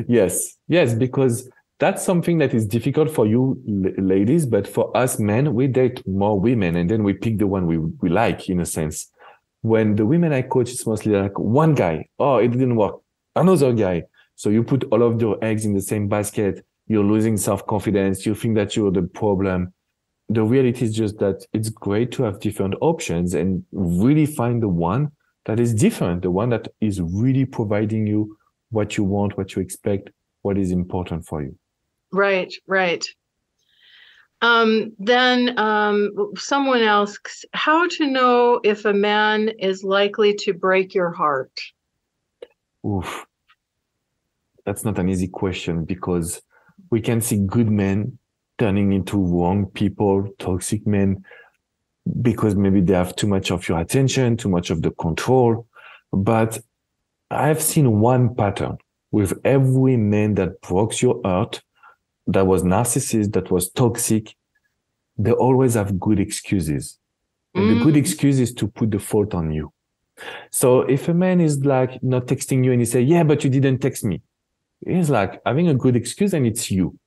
Yes, because that's something that is difficult for you ladies, but for us men, we date more women and then we pick the one we like, in a sense. When the women I coach, it's mostly like one guy. Oh, it didn't work. Another guy. So you put all of your eggs in the same basket. You're losing self-confidence. You think that you're the problem. The reality is just that it's great to have different options and really find the one that is different, the one that is really providing you what you want, what you expect, what is important for you. Right. Then someone asks, how to know if a man is likely to break your heart? Oof. That's not an easy question, because we can see good men turning into wrong people, toxic men, because maybe they have too much of your attention, too much of the control. But I've seen one pattern with every man that broke your heart, that was narcissist, that was toxic. They always have good excuses. And the good excuse is to put the fault on you. So if a man is like not texting you and he say, yeah, but you didn't text me, he's like having a good excuse and it's you.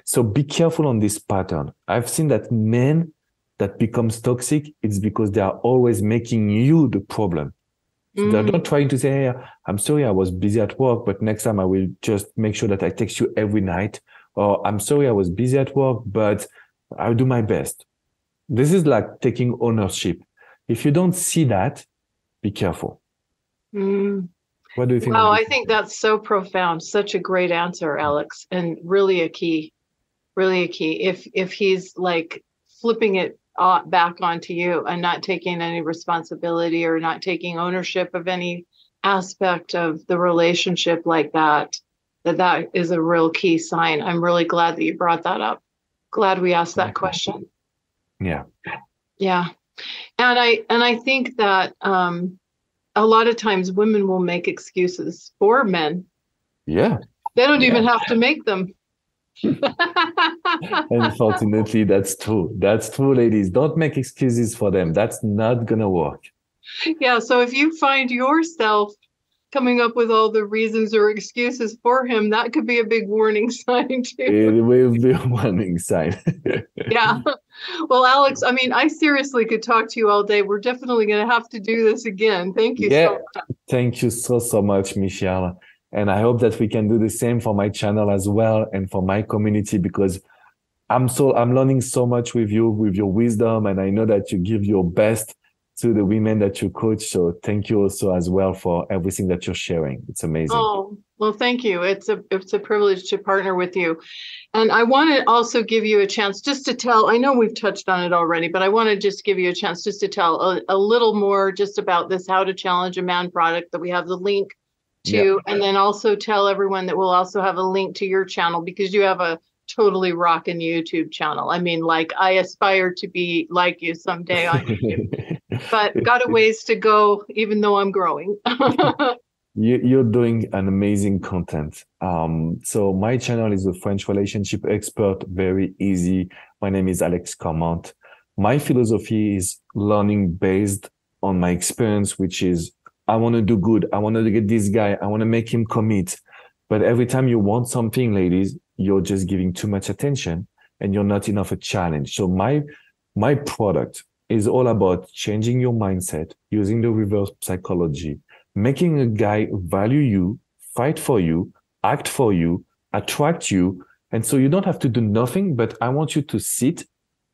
So be careful on this pattern. I've seen that men that becomes toxic, it's because they are always making you the problem. So they're not trying to say, hey, I'm sorry, I was busy at work, but next time I will just make sure that I text you every night. Or I'm sorry, I was busy at work, but I'll do my best. This is like taking ownership. If you don't see that, be careful. What do you think? Wow, I think that's so profound. Such a great answer, Alex, and really a key. If he's like flipping it back onto you and not taking any responsibility or not taking ownership of any aspect of the relationship like that is a real key sign. I'm really glad that you brought that up. Glad we asked that question. Yeah. And I think that a lot of times women will make excuses for men. Yeah. They don't even have to make them. Unfortunately, that's true. That's true, ladies. Don't make excuses for them. That's not going to work. Yeah. So if you find yourself coming up with all the reasons or excuses for him, that could be a big warning sign too. It will be a warning sign. Yeah. Well, Alex, I mean, I seriously could talk to you all day. We're definitely going to have to do this again. Thank you so much. Thank you so much, Michelle. And I hope that we can do the same for my channel as well and for my community, because I'm learning so much with you, with your wisdom. And I know that you give your best to the women that you coach. So thank you also as well for everything that you're sharing. It's amazing. Oh, well, thank you. It's a privilege to partner with you. And I want to also give you a chance just to tell, I know we've touched on it already, but I want to just give you a chance just to tell a little more just about this How to Challenge a Man product that we have the link to, and then also tell everyone that we'll also have a link to your channel, because you have a totally rockin' YouTube channel. I mean, like, I aspire to be like you someday on YouTube, but got a ways to go, even though I'm growing. You're doing an amazing content. So my channel is a French relationship expert, very easy. My name is Alex Cormont. My philosophy is learning based on my experience, which is I want to do good. I want to get this guy. I want to make him commit. But every time you want something, ladies, you're just giving too much attention and you're not enough a challenge. So my product is all about changing your mindset, using the reverse psychology, making a guy value you, fight for you, act for you, attract you. And so you don't have to do nothing, but I want you to sit,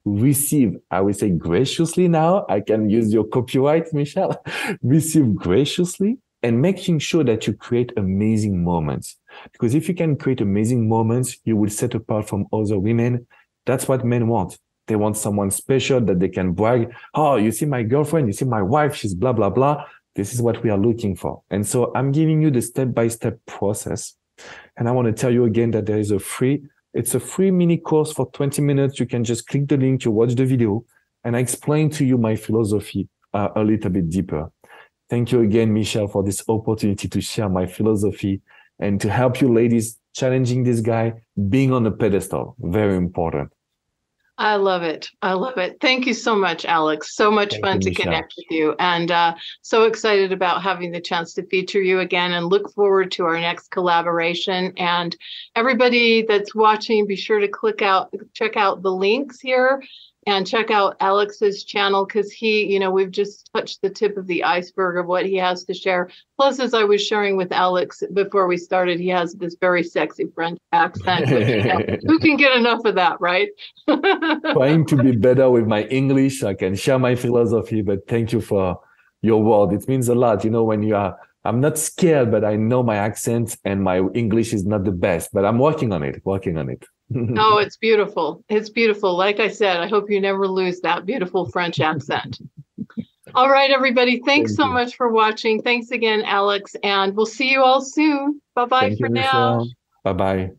receive, I would say graciously now. I can use your copyright, Michelle. Receive graciously and making sure that you create amazing moments. Because if you can create amazing moments, you will set apart from other women. That's what men want. They want someone special that they can brag. Oh, you see my girlfriend, you see my wife, she's blah, blah, blah. This is what we are looking for. And so I'm giving you the step-by-step process. And I want to tell you again that there is it's a free mini course for 20 minutes. You can just click the link to watch the video, and I explain to you my philosophy a little bit deeper. Thank you again, Michelle, for this opportunity to share my philosophy and to help you ladies challenging this guy, being on a pedestal. Very important. I love it. I love it. Thank you so much, Alex. So much fun to connect with you, and so excited about having the chance to feature you again, and look forward to our next collaboration. And everybody that's watching, be sure to check out the links here and check out Alex's channel, because we've just touched the tip of the iceberg of what he has to share. Plus, as I was sharing with Alex before we started, he has this very sexy French accent, which, who can get enough of that, right? Trying to be better with my English, I can share my philosophy, but thank you for your word. It means a lot. When I'm not scared, but I know my accent and my English is not the best, but I'm working on it. Oh, it's beautiful. It's beautiful. Like I said, I hope you never lose that beautiful French accent. All right, everybody. Thanks so much for watching. Thanks again, Alex. And we'll see you all soon. Bye-bye for now. Bye-bye.